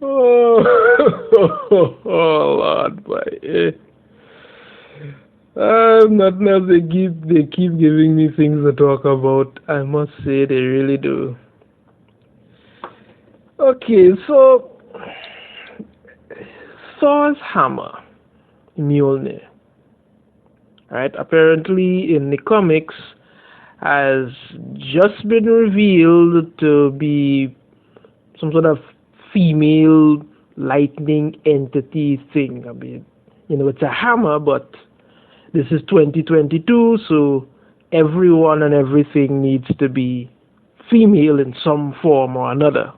oh, Lord, boy. Not now they keep giving me things to talk about. I must say they really do. Okay, so Thor's hammer, Mjolnir, right? Apparently in the comics has just been revealed to be some sort of female lightning entity thing. I mean, it's a hammer, but this is 2022, so everyone and everything needs to be female in some form or another.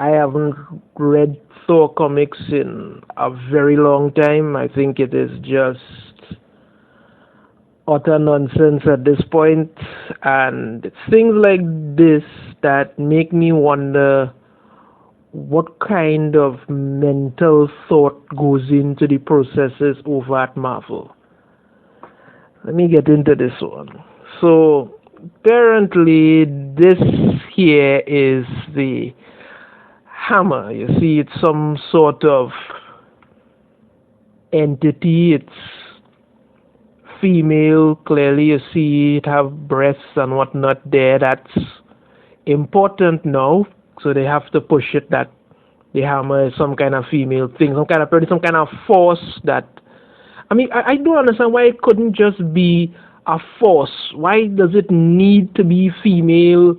I haven't read Thor comics in a very long time. I think it is just utter nonsense at this point, and it's things like this that make me wonder what kind of mental thought goes into the processes over at Marvel. Let me get into this one. So, apparently, this here is the hammer. You see, it's some sort of entity. It's female. Clearly, you see it have breasts and whatnot there. That's important now. So they have to push it that the hammer is some kind of female thing, some kind of pretty, some kind of force that. I mean, I don't understand why it couldn't just be a force. Why does it need to be female?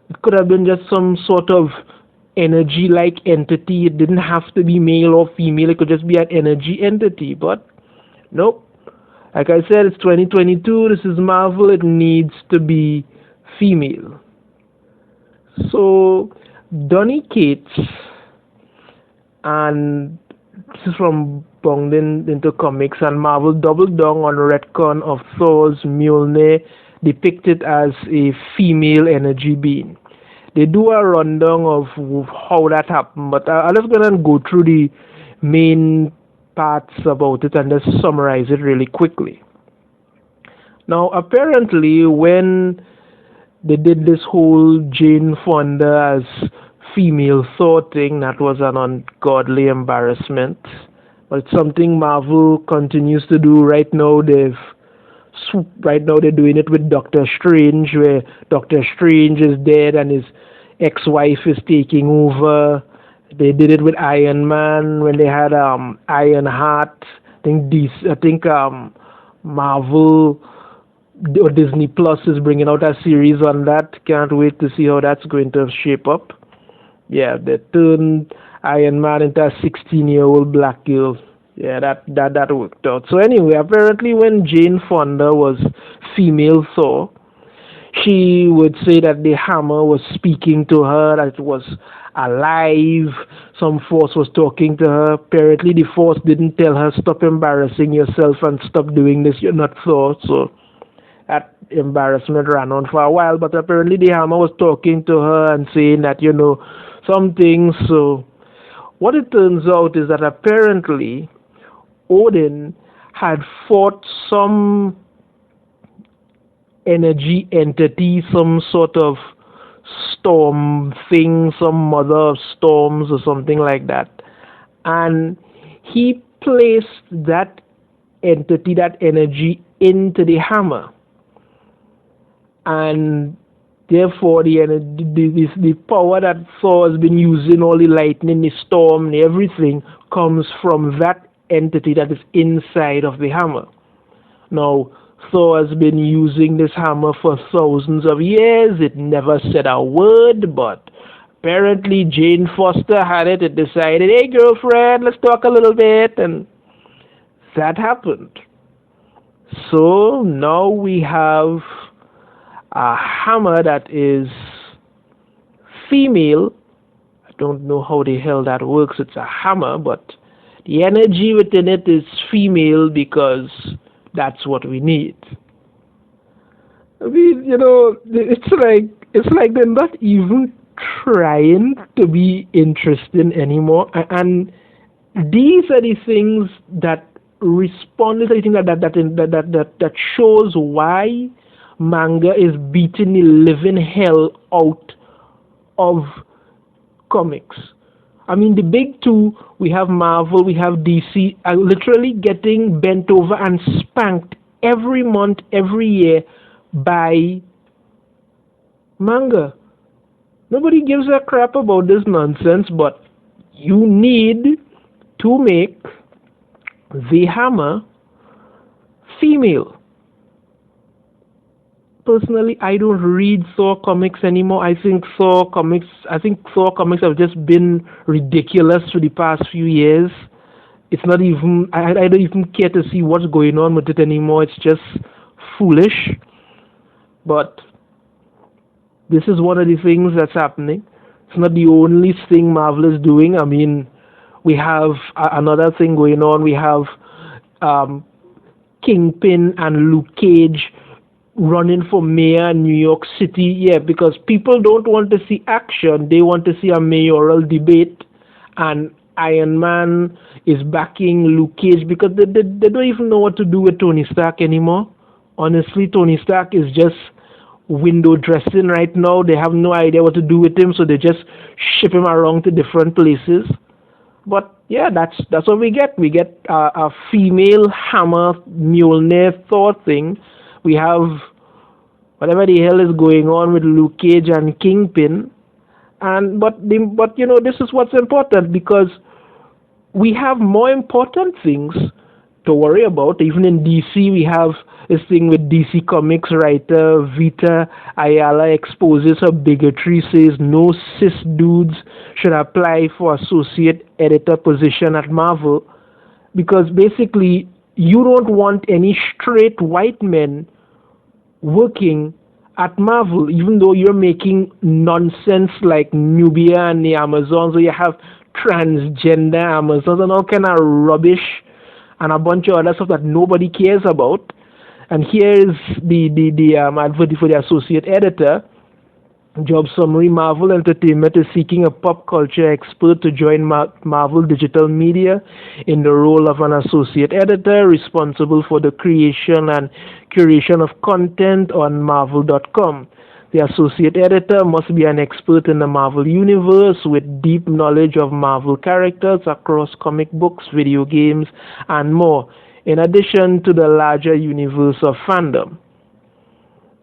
It could have been just some sort of energy like entity. It didn't have to be male or female. It could just be an energy entity. But nope. Like I said, it's 2022. This is Marvel. It needs to be female. So Donny Cates, and this is from Bonged into Comics, and Marvel doubled down on retcon of Thor's Mjolnir, depicted as a female energy being. They do a rundown of how that happened, but I'm just gonna go through the main parts about it and just summarize it really quickly. Now, apparently, when they did this whole Jane Fonda as female Thor thing, that was an ungodly embarrassment. But it's something Marvel continues to do right now. Right now they're doing it with Doctor Strange, where Doctor Strange is dead and his ex-wife is taking over. They did it with Iron Man when they had Iron Heart. I think Marvel or Disney Plus is bringing out a series on that. Can't wait to see how that's going to shape up. Yeah, they turned Iron Man into a 16-year-old black girl. Yeah, that worked out. So anyway, apparently when Jane Fonda was female Thor, she would say that the hammer was speaking to her, that it was alive. Some force was talking to her. Apparently the force didn't tell her, stop embarrassing yourself and stop doing this, you're not Thor. So that embarrassment ran on for a while, but apparently the hammer was talking to her and saying that, some things. So what it turns out is that apparently Odin had fought some energy entity, some sort of storm thing, some mother of storms or something like that. And he placed that entity, that energy into the hammer. And therefore, the power that Thor has been using, all the lightning, the storm, everything, comes from that entity that is inside of the hammer. Now, Thor has been using this hammer for thousands of years. It never said a word, but apparently Jane Foster had it. It decided, hey, girlfriend, let's talk a little bit, and that happened. So now we have a hammer that is female. I don't know how the hell that works. It's a hammer, but the energy within it is female because that's what we need. I mean, it's like they're not even trying to be interesting anymore. And these are the things that responded to anything that shows why manga is beating the living hell out of comics. I mean, the big two, we have Marvel, we have DC, are literally getting bent over and spanked every month, every year by manga. Nobody gives a crap about this nonsense, but you need to make the Hammer female. Personally, I don't read Thor comics anymore. I think Thor comics have just been ridiculous for the past few years. It's not even I don't even care to see what's going on with it anymore. It's just foolish. But this is one of the things that's happening. It's not the only thing Marvel is doing. I mean, we have another thing going on. We have um, Kingpin and Luke Cage running for mayor in New York City. Yeah, because people don't want to see action; they want to see a mayoral debate. And Iron Man is backing Luke Cage because they don't even know what to do with Tony Stark anymore. Honestly, Tony Stark is just window dressing right now. They have no idea what to do with him, so they just ship him around to different places. But yeah, that's what we get. We get a female Hammer Mjölnir Thor thing. We have whatever the hell is going on with Luke Cage and Kingpin. And but you know, this is what's important because we have more important things to worry about. Even in DC, we have this thing with DC Comics writer Vita Ayala exposes her bigotry, says no cis dudes should apply for associate editor position at Marvel because basically you don't want any straight white men working at Marvel, even though you're making nonsense like Nubia and the Amazons, or you have transgender Amazons and all kind of rubbish and a bunch of other stuff that nobody cares about. And here is the advert for the associate editor. Job summary: Marvel Entertainment is seeking a pop culture expert to join Marvel Digital Media in the role of an associate editor responsible for the creation and curation of content on Marvel.com. The associate editor must be an expert in the Marvel universe with deep knowledge of Marvel characters across comic books, video games, and more, in addition to the larger universe of fandom.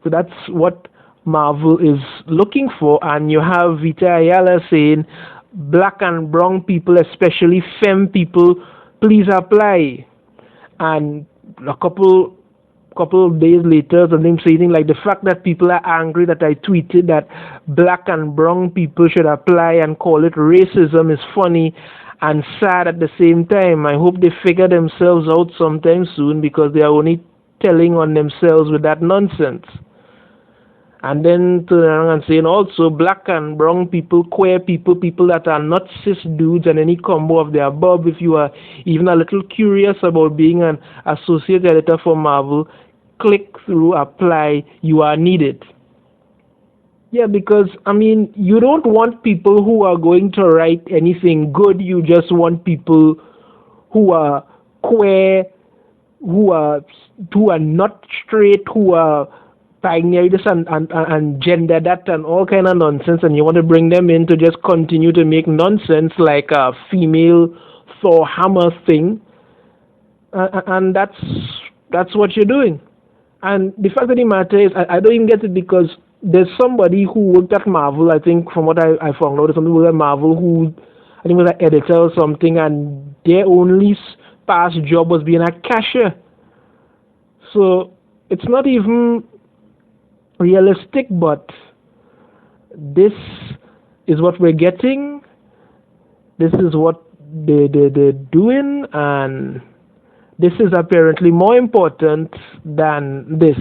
So that's what Marvel is looking for, and you have Vita Ayala saying, black and brown people, especially femme people, please apply. And a couple of days later, something saying like the fact that people are angry that I tweeted that black and brown people should apply and call it racism is funny and sad at the same time. I hope they figure themselves out sometime soon because they are only telling on themselves with that nonsense. And then turn around and saying also black and brown people, queer people, people that are not cis dudes and any combo of the above. If you are even a little curious about being an associate editor for Marvel, click through apply, you are needed. Yeah, because I mean, you don't want people who are going to write anything good, you just want people who are queer, who are not straight, who are binary this and gender that and all kind of nonsense, and you want to bring them in to just continue to make nonsense like a female Thor hammer thing, and that's what you're doing. And the fact of the matter is, I don't even get it because there's somebody who worked at Marvel, I think from what I found out, there's somebody who worked at Marvel who I think was an editor or something, and their only past job was being a cashier. So it's not even realistic, but this is what we're getting. This is what they're doing, and this is apparently more important than this.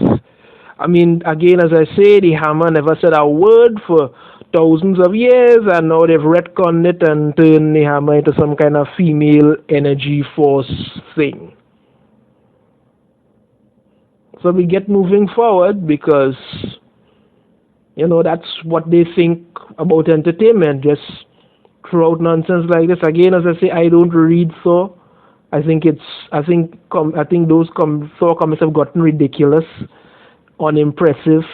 I mean, again, as I say, the Hammer never said a word for thousands of years, and now they've retconned it and turned the Hammer into some kind of female energy force thing. So we get moving forward because, you know, that's what they think about entertainment. Just throw out nonsense like this. Again, as I say, I don't read Thor. I think those Thor comics have gotten ridiculous, unimpressive.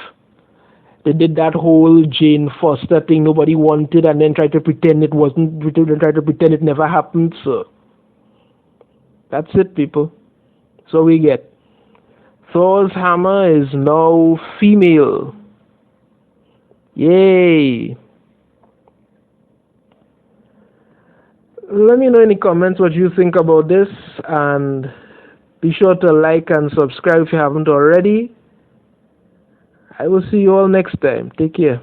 They did that whole Jane Foster thing nobody wanted, and then tried to pretend it wasn't. Tried to pretend it never happened. So that's it, people. So we get Thor's hammer is now female. Yay! Let me know in the comments what you think about this, and be sure to like and subscribe if you haven't already. I will see you all next time. Take care.